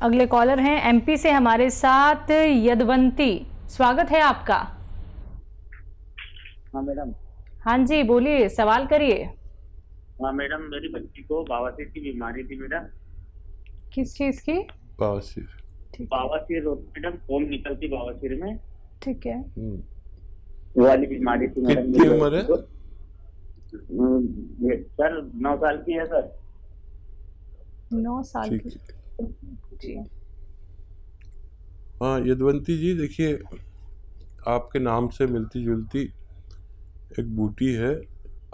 अगले कॉलर हैं एमपी से हमारे साथ यदवंती, स्वागत है आपका। हाँ मैडम। हाँ जी बोलिए, सवाल करिए। हाँ मैडम, मेरी बच्ची को बवासीर की बीमारी थी मैडम। किस चीज की? बवासीर। ठीक है, बवासीर होती मैडम, फोम निकलती बवासीर में, ठीक है। वो वाली बीमारी थी मैडम। कितनी उम्र है? सर 9 साल की है सर। 9 साल ठीक की है। जी। हाँ यदवंती जी, देखिए आपके नाम से मिलती जुलती एक बूटी है,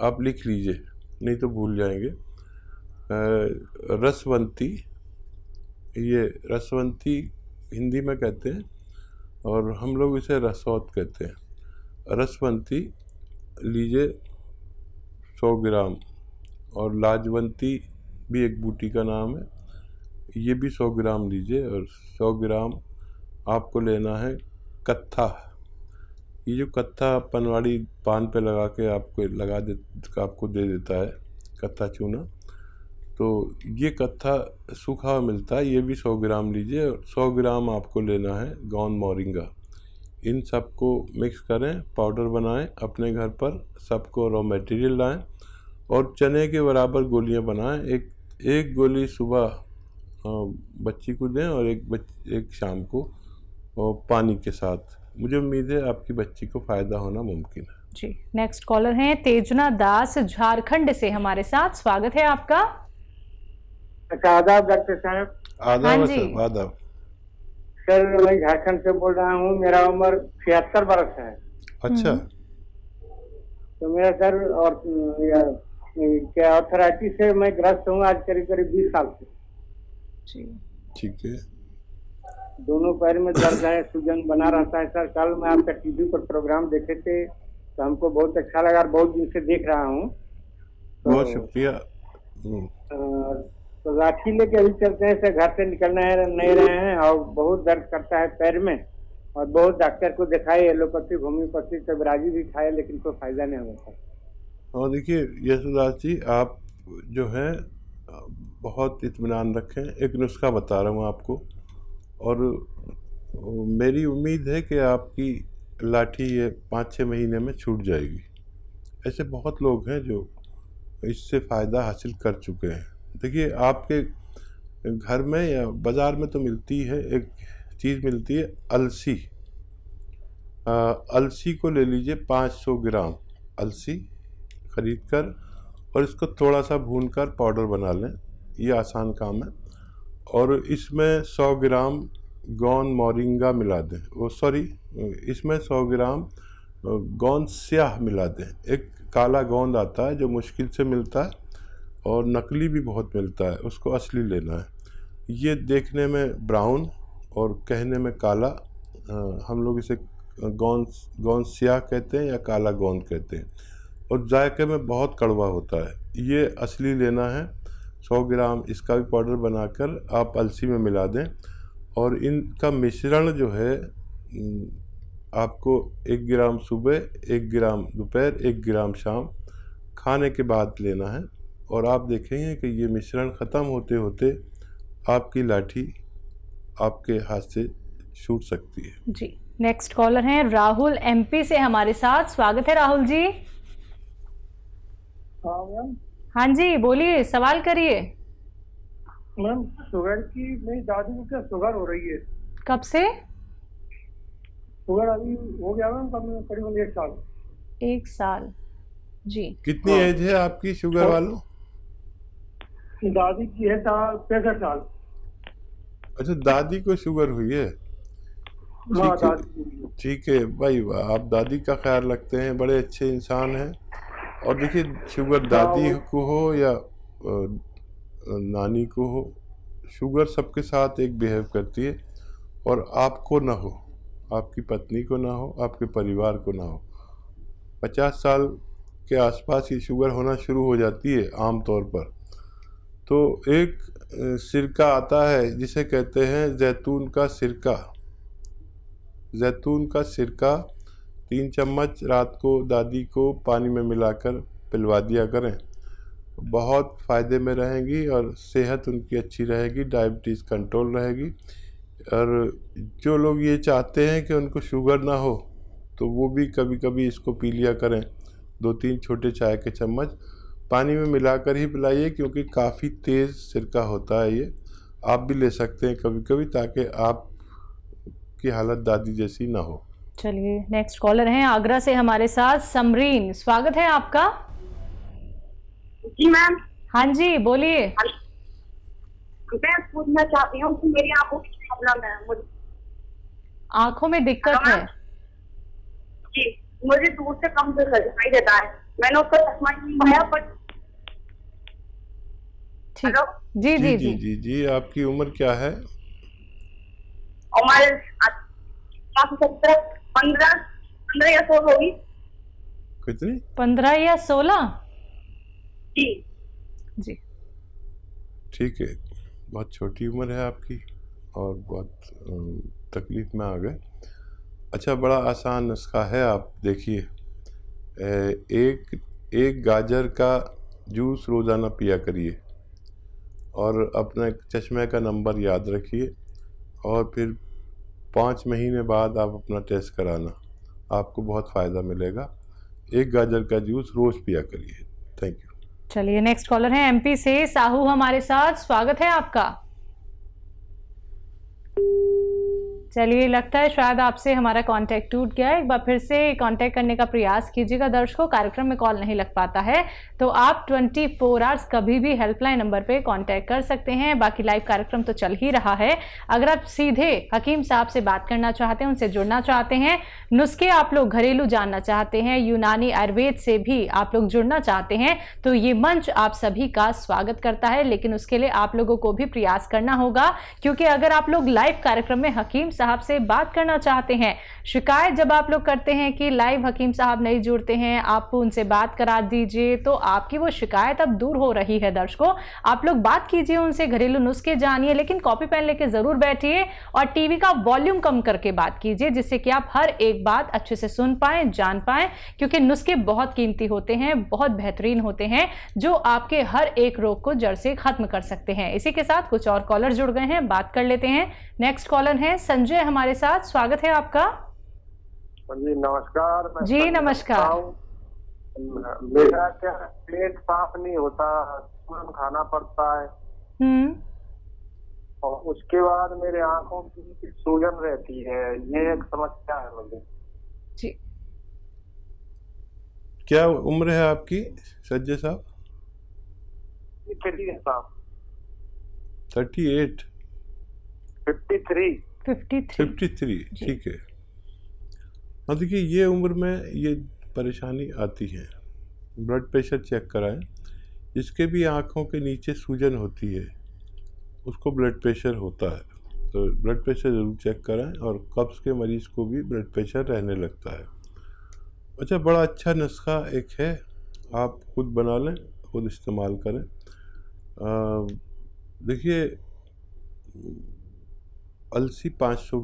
आप लिख लीजिए नहीं तो भूल जाएंगे। रसवंती, ये रसवंती हिंदी में कहते हैं और हम लोग इसे रसौत कहते हैं। रसवंती लीजिए 100 ग्राम, और लाजवंती भी एक बूटी का नाम है, ये भी 100 ग्राम लीजिए। और 100 ग्राम आपको लेना है कत्था। ये जो कत्था पनवाड़ी पान पे लगा के आपको दे देता है, कत्था चूना, तो ये कत्था सूखा हुआ मिलता है, ये भी 100 ग्राम लीजिए। और 100 ग्राम आपको लेना है गौन मोरिंगा। इन सबको मिक्स करें, पाउडर बनाएं अपने घर पर, सबको रॉ मटेरियल लाएं और चने के बराबर गोलियां बनाएं। एक गोली सुबह बच्ची को दें और एक शाम को, और पानी के साथ। मुझे उम्मीद है आपकी बच्ची को फ़ायदा होना मुमकिन है जी। नेक्स्ट कॉलर हैं तेजना दास, झारखंड से हमारे साथ, स्वागत है आपका। आदाब डॉक्टर साहब। आदाब हाँ है जी। सर, आदाब। सर मैं झारखंड से बोल रहा हूँ, मेरा उम्र 76 वर्ष है। अच्छा। तो मेरा सर और क्या ऑर्थराइटिस से मैं ग्रस्त हूँ आज करीब करीब 20 साल से। जी ठीक है। दोनों पैर में दर्द है, सूजन बना रहता है सर। कल मैं आपका टीवी पर प्रोग्राम देखे थे तो हमको बहुत अच्छा लगा और बहुत दिन से देख रहा हूँ। बहुत शुक्रिया। तो लाठी लेके अभी चलते हैं सर, घर से निकलना है नहीं रहे हैं और बहुत दर्द करता है पैर में, और बहुत डॉक्टर को दिखाए, एलोपैथी होम्योपैथी कबराजी भी खाए लेकिन कोई फायदा नहीं होता। और देखिए यशोदास जी, आप जो है बहुत इत्मीनान रखें, एक नुस्खा बता रहा हूँ आपको, और मेरी उम्मीद है कि आपकी लाठी ये 5-6 महीने में छूट जाएगी। ऐसे बहुत लोग हैं जो इससे फ़ायदा हासिल कर चुके हैं। देखिए आपके घर में या बाज़ार में तो मिलती है, एक चीज़ मिलती है अलसी। अलसी को ले लीजिए 500 ग्राम अलसी ख़रीद कर, और इसको थोड़ा सा भूनकर पाउडर बना लें, ये आसान काम है। और इसमें 100 ग्राम गौन मोरिंगा मिला दें, इसमें 100 ग्राम गौन स्याह मिला दें। एक काला गोंद आता है जो मुश्किल से मिलता है और नकली भी बहुत मिलता है, उसको असली लेना है। ये देखने में ब्राउन और कहने में काला, हम लोग इसे गौन स्याह कहते हैं या काला गोंद कहते हैं, और जायके में बहुत कड़वा होता है। ये असली लेना है। 100 ग्राम इसका भी पाउडर बनाकर आप अलसी में मिला दें, और इनका मिश्रण जो है आपको 1 ग्राम सुबह, 1 ग्राम दोपहर, 1 ग्राम शाम खाने के बाद लेना है। और आप देखेंगे कि ये मिश्रण ख़त्म होते होते आपकी लाठी आपके हाथ से छूट सकती है। जी। नेक्स्ट कॉलर हैं राहुल, एमपी से हमारे साथ, स्वागत है राहुल जी। हाँ मैम। हाँ जी बोलिए, सवाल करिए। मैम शुगर की, मेरी दादी को क्या शुगर हो रही है? कब से? शुगर अभी हो गया मैम करीबन 1 साल। 1 साल जी। कितनी एज है आपकी शुगर वालों? दादी की है 65 साल। अच्छा, दादी को शुगर हुई है? हाँ ठीक है, दादी। ठीक है भाई, आप दादी का ख्याल रखते हैं, बड़े अच्छे इंसान हैं। और देखिए शुगर दादी को हो या नानी को हो, शुगर सबके साथ एक बिहेव करती है, और आपको ना हो, आपकी पत्नी को ना हो, आपके परिवार को ना हो। 50 साल के आसपास ये शुगर होना शुरू हो जाती है आम तौर पर। तो एक सिरका आता है जिसे कहते हैं जैतून का सिरका। जैतून का सिरका 3 चम्मच रात को दादी को पानी में मिलाकर पिलवा दिया करें, बहुत फ़ायदे में रहेंगी और सेहत उनकी अच्छी रहेगी, डायबिटीज़ कंट्रोल रहेगी। और जो लोग ये चाहते हैं कि उनको शुगर ना हो तो वो भी कभी कभी इसको पी लिया करें। 2-3 छोटे चाय के चम्मच पानी में मिलाकर ही पिलाइए, क्योंकि काफ़ी तेज़ सिरका होता है ये। आप भी ले सकते हैं कभी कभी, ताकि आपकी हालत दादी जैसी ना हो। चलिए नेक्स्ट कॉलर हैं आगरा से हमारे साथ समरीन, स्वागत है आपका। जी मैम। हाँ जी बोलिए। मैं पूछना चाहती हूँ कि मेरी आंखों की प्रॉब्लम है। मुझे आंखों में दिक्कत है? जी, मुझे दूर से कम दिखाई देता है। मैंने उसका चश्मा नहीं लगाया पर। ठीक। हेलो। जी जी जी जी जी। आपकी उम्र क्या है? हमारे 15 या 16 होगी। कितनी? 15 या 16? जी जी। ठीक है, बहुत छोटी उम्र है आपकी और बहुत तकलीफ में आ गए। अच्छा, बड़ा आसान नुस्खा है, आप देखिए। एक गाजर का जूस रोज़ाना पिया करिए और अपने चश्मे का नंबर याद रखिए, और फिर 5 महीने बाद आप अपना टेस्ट कराना, आपको बहुत फ़ायदा मिलेगा। एक गाजर का जूस रोज़ पिया करिए। Thank you. चलिए नेक्स्ट कॉलर है एमपी से साहू हमारे साथ, स्वागत है आपका। चलिए लगता है शायद आपसे हमारा कांटेक्ट टूट गया है। एक बार फिर से कांटेक्ट करने का प्रयास कीजिएगा। दर्शकों, कार्यक्रम में कॉल नहीं लग पाता है तो आप 24 आवर्स कभी भी हेल्पलाइन नंबर पे कांटेक्ट कर सकते हैं। बाकी लाइव कार्यक्रम तो चल ही रहा है। अगर आप सीधे हकीम साहब से बात करना चाहते हैं, उनसे जुड़ना चाहते हैं, नुस्खे आप लोग घरेलू जानना चाहते हैं, यूनानी आयुर्वेद से भी आप लोग जुड़ना चाहते हैं, तो ये मंच आप सभी का स्वागत करता है। लेकिन उसके लिए आप लोगों को भी प्रयास करना होगा, क्योंकि अगर आप लोग लाइव कार्यक्रम में हकीम साहब से बात करना चाहते हैं, शिकायत जब आप लोग करते हैं कि लाइव हकीम साहब नहीं जुड़ते हैं, आप उनसे बात करा दीजिए, तो आपकी वो शिकायत अब दूर हो रही है। दर्शकों, आप लोग बात कीजिए उनसे, घरेलू नुस्खे जानिए, लेकिन कॉपी पेन लेके जरूर बैठिए और टीवी का वॉल्यूम कम करके बात कीजिए, जिससे कि आप हर एक बात अच्छे से सुन पाएं, जान पाएं, क्योंकि नुस्खे बहुत कीमती होते हैं, बहुत बेहतरीन होते हैं, जो आपके हर एक रोग को जड़ से खत्म कर सकते हैं। इसी के साथ कुछ और कॉलर जुड़ गए हैं, बात कर लेते हैं। नेक्स्ट कॉलर है संजय हमारे साथ, स्वागत है आपका। जी नमस्कार। जी नमस्कार। मेरा क्या पेट साफ नहीं होता, तुरंत खाना पड़ता है और उसके बाद मेरे आंखों की सूजन रहती है, ये एक समस्या है मुझे। जी। क्या उम्र है आपकी संजय साहब? 53 साहब। 38? 53। ठीक है। हाँ देखिए, ये उम्र में ये परेशानी आती है। ब्लड प्रेशर चेक कराएं। जिसके भी आँखों के नीचे सूजन होती है उसको ब्लड प्रेशर होता है, तो ब्लड प्रेशर ज़रूर चेक कराएं। और कब्ज़ के मरीज़ को भी ब्लड प्रेशर रहने लगता है। अच्छा, बड़ा अच्छा नुस्खा एक है, आप खुद बना लें, खुद इस्तेमाल करें। देखिए, अलसी 500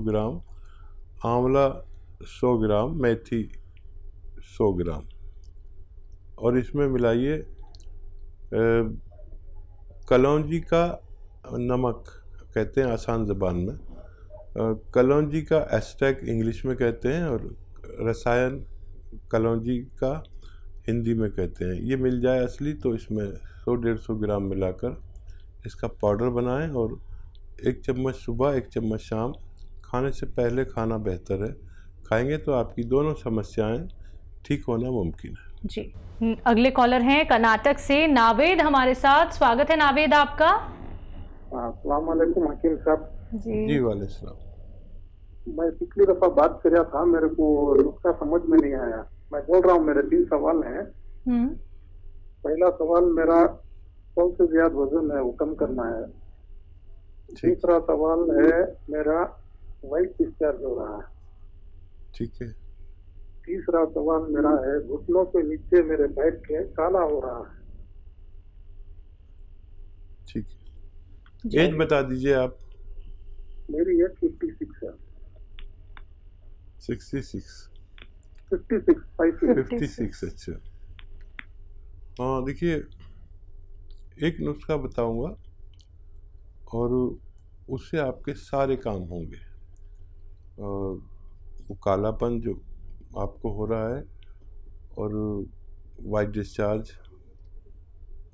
ग्राम, आंवला 100 ग्राम, मेथी 100 ग्राम, और इसमें मिलाइए कलौंजी का नमक, कहते हैं आसान ज़बान में, कलौंजी का एस्टेक इंग्लिश में कहते हैं, और रसायन कलौंजी का हिंदी में कहते हैं। ये मिल जाए असली तो इसमें 100-150 ग्राम मिलाकर इसका पाउडर बनाएं, और 1 चम्मच सुबह 1 चम्मच शाम, खाने से पहले खाना बेहतर है। खाएंगे तो आपकी दोनों समस्याएं ठीक होना मुमकिन है। जी। अगले कॉलर हैं कर्नाटक से नावेद हमारे साथ, स्वागत है नावेद आपका। अस्सलाम वालेकुम हकीम साहब। जी वालेकुम सलाम। मैं पिछली दफा बात कर रहा था, मेरे को नुस्खा समझ में नहीं आया। मैं बोल रहा हूँ, मेरे 3 सवाल हैं। पहला सवाल मेरा 100 से ज्यादा वजन है, वो कम करना है। तीसरा सवाल है मेरा वाइट डिस्चार्ज हो रहा है। ठीक है। तीसरा सवाल मेरा है घुटनों के नीचे मेरे बैठ के काला हो रहा है। ठीक है। एज बता दीजिए आप। मेरी एज 56 है। 66? 56। 56, अच्छा। हाँ देखिए, एक नुस्खा बताऊंगा और उससे आपके सारे काम होंगे। वो कालापन जो आपको हो रहा है और वाइट डिस्चार्ज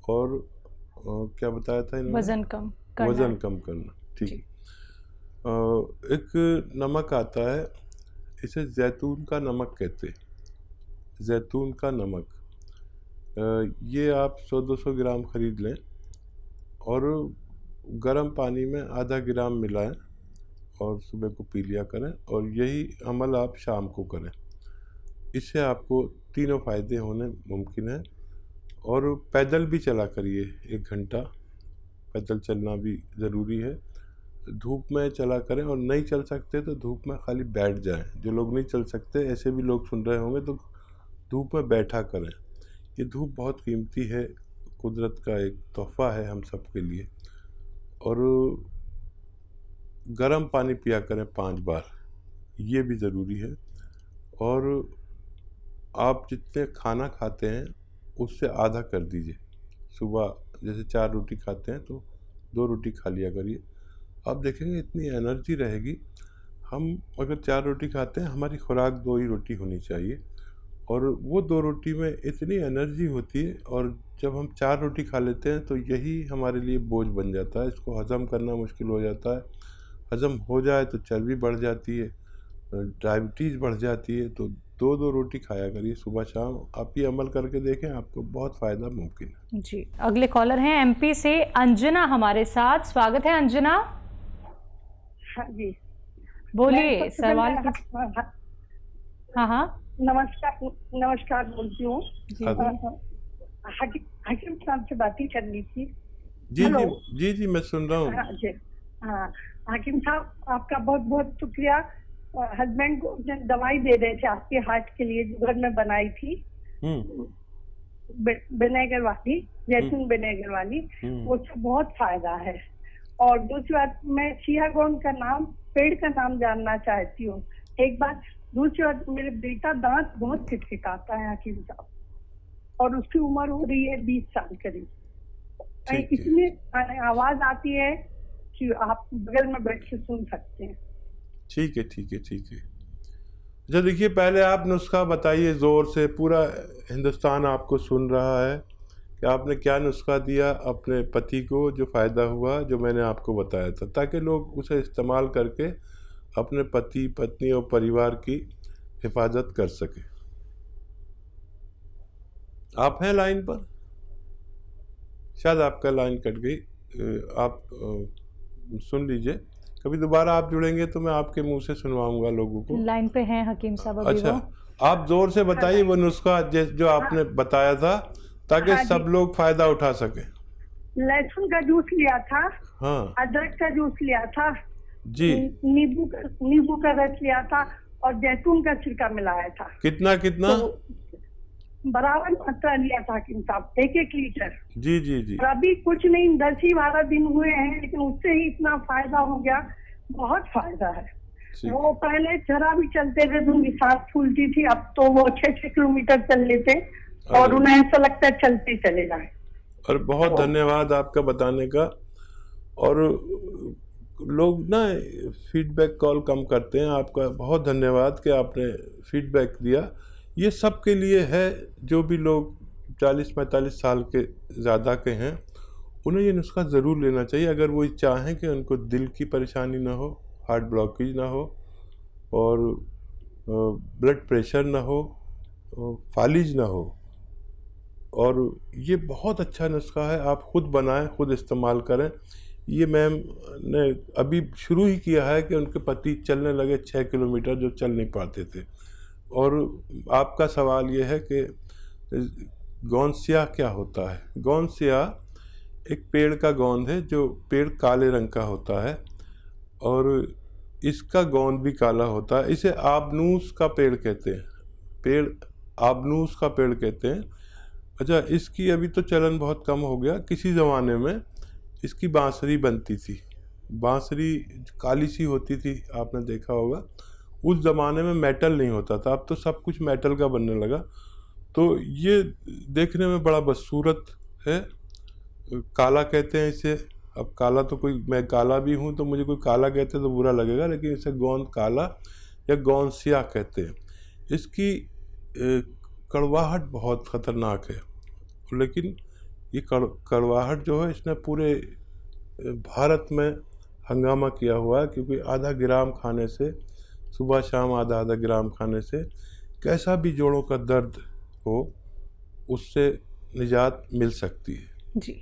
और क्या बताया था इन्होंने? वज़न कम करना। ठीक है। एक नमक आता है, इसे जैतून का नमक कहते हैं, जैतून का नमक। ये आप 100-200 ग्राम ख़रीद लें और गर्म पानी में आधा ग्राम मिलाएं और सुबह को पी लिया करें, और यही अमल आप शाम को करें। इससे आपको तीनों फ़ायदे होने मुमकिन है। और पैदल भी चला करिए, 1 घंटा पैदल चलना भी ज़रूरी है। धूप में चला करें, और नहीं चल सकते तो धूप में खाली बैठ जाएं। जो लोग नहीं चल सकते, ऐसे भी लोग सुन रहे होंगे, तो धूप में बैठा करें। ये धूप बहुत कीमती है, कुदरत का एक तोहफ़ा है हम सब के लिए। और गर्म पानी पिया करें 5 बार, ये भी ज़रूरी है। और आप जितने खाना खाते हैं उससे आधा कर दीजिए। सुबह जैसे 4 रोटी खाते हैं तो 2 रोटी खा लिया करिए। आप देखेंगे इतनी एनर्जी रहेगी। हम अगर 4 रोटी खाते हैं, हमारी खुराक 2 ही रोटी होनी चाहिए, और वो 2 रोटी में इतनी एनर्जी होती है। और जब हम 4 रोटी खा लेते हैं तो यही हमारे लिए बोझ बन जाता है, इसको हज़म करना मुश्किल हो जाता है। हज़म हो जाए तो चर्बी बढ़ जाती है, डायबिटीज़ बढ़ जाती है। तो 2-2 रोटी खाया करिए सुबह शाम। आप ये अमल करके देखें, आपको बहुत फ़ायदा मुमकिन है। जी, अगले कॉलर हैं एमपी से अंजना हमारे साथ। स्वागत है अंजना। हाँ जी, बोलिए सवाल। हाँ, नमस्कार बोलती हूँ। हकीम साहब से बातें करनी थी। जी, मैं सुन रहा हूँ। हाँ, हकीम साहब आपका बहुत बहुत शुक्रिया। हस्बैंड को दवाई दे रहे थे आपके हार्ट के लिए, जो घर में बनाई थी, विनेगर वाली, जैतून विनेगर वाली, उससे बहुत फायदा है। और दूसरी बात, मैं सियागोन का नाम, पेड़ का नाम जानना चाहती हूँ एक बात। दूसरी बात, मेरे बेटा दांत बहुत खिटखिटाता है हकीम साहब, और उसकी उम्र हो रही है 20 साल करीब। इतनी आवाज आती है कि आप बगल में बैठ के सुन सकते हैं। ठीक है। अच्छा देखिए, पहले आप नुस्खा बताइए ज़ोर से, पूरा हिंदुस्तान आपको सुन रहा है कि आपने क्या नुस्खा दिया अपने पति को, जो फ़ायदा हुआ, जो मैंने आपको बताया था, ताकि लोग उसे इस्तेमाल करके अपने पति, पत्नी और परिवार की हिफाजत कर सके। आप हैं लाइन पर? शायद आपका लाइन कट गई। आप सुन लीजिए, कभी दोबारा आप जुड़ेंगे तो मैं आपके मुंह से सुनवाऊंगा लोगों को। लाइन पे हैं हकीम साहब अभी। अच्छा, आप जोर से बताइए वो नुस्खा जो आपने बताया था, ताकि सब लोग फायदा उठा सके। लहसुन का जूस लिया था, हाँ, अदरक का जूस लिया था जी, नींबू का रस लिया था, और जैतून का छिलका मिलाया था। कितना तो बराबर मात्रा लिया था हकीम साहब, 1-1 लीटर। जी। अभी कुछ नहीं, 10-12 दिन हुए हैं, लेकिन उससे ही इतना फायदा हो गया, बहुत फायदा है। वो पहले जरा भी चलते थे तो उनकी सांस फूलती थी, अब तो वो 6-6 किलोमीटर चल लेते, और उन्हें ऐसा लगता है चलते चले जाए। और बहुत धन्यवाद आपका बताने का। और लोग ना फीडबैक कॉल कम करते हैं। आपका बहुत धन्यवाद कि आपने फीडबैक दिया। ये सब के लिए है, जो भी लोग 40-45 साल के ज़्यादा के हैं, उन्हें ये नुस्खा ज़रूर लेना चाहिए, अगर वो चाहें कि उनको दिल की परेशानी ना हो, हार्ट ब्लॉकेज ना हो, और ब्लड प्रेशर ना हो, फालिज ना हो। और ये बहुत अच्छा नुस्खा है, आप ख़ुद बनाएं, ख़ुद इस्तेमाल करें। ये मैम ने अभी शुरू ही किया है कि उनके पति चलने लगे 6 किलोमीटर, जो चल नहीं पाते थे। और आपका सवाल ये है कि गोंसिया क्या होता है। गोंसिया एक पेड़ का गोंद है, जो पेड़ काले रंग का होता है, और इसका गोंद भी काला होता है। इसे आबनूस का पेड़ कहते हैं, आबनूस का पेड़ कहते हैं। अच्छा, इसकी अभी तो चलन बहुत कम हो गया। किसी ज़माने में इसकी बांसुरी बनती थी, बांसुरी काली सी होती थी, आपने देखा होगा। उस ज़माने में मेटल नहीं होता था, अब तो सब कुछ मेटल का बनने लगा। तो ये देखने में बड़ा बदसूरत है। काला कहते हैं इसे। अब काला तो कोई, मैं काला भी हूँ तो मुझे कोई काला कहते तो बुरा लगेगा, लेकिन इसे गोंद काला या गोंद स्याह कहते हैं। इसकी कड़वाहट बहुत ख़तरनाक है, लेकिन ये कड़वाहट जो है इसने पूरे भारत में हंगामा किया हुआ है, क्योंकि आधा ग्राम खाने से, सुबह शाम आधा आधा ग्राम खाने से कैसा भी जोड़ों का दर्द हो उससे निजात मिल सकती है। जी।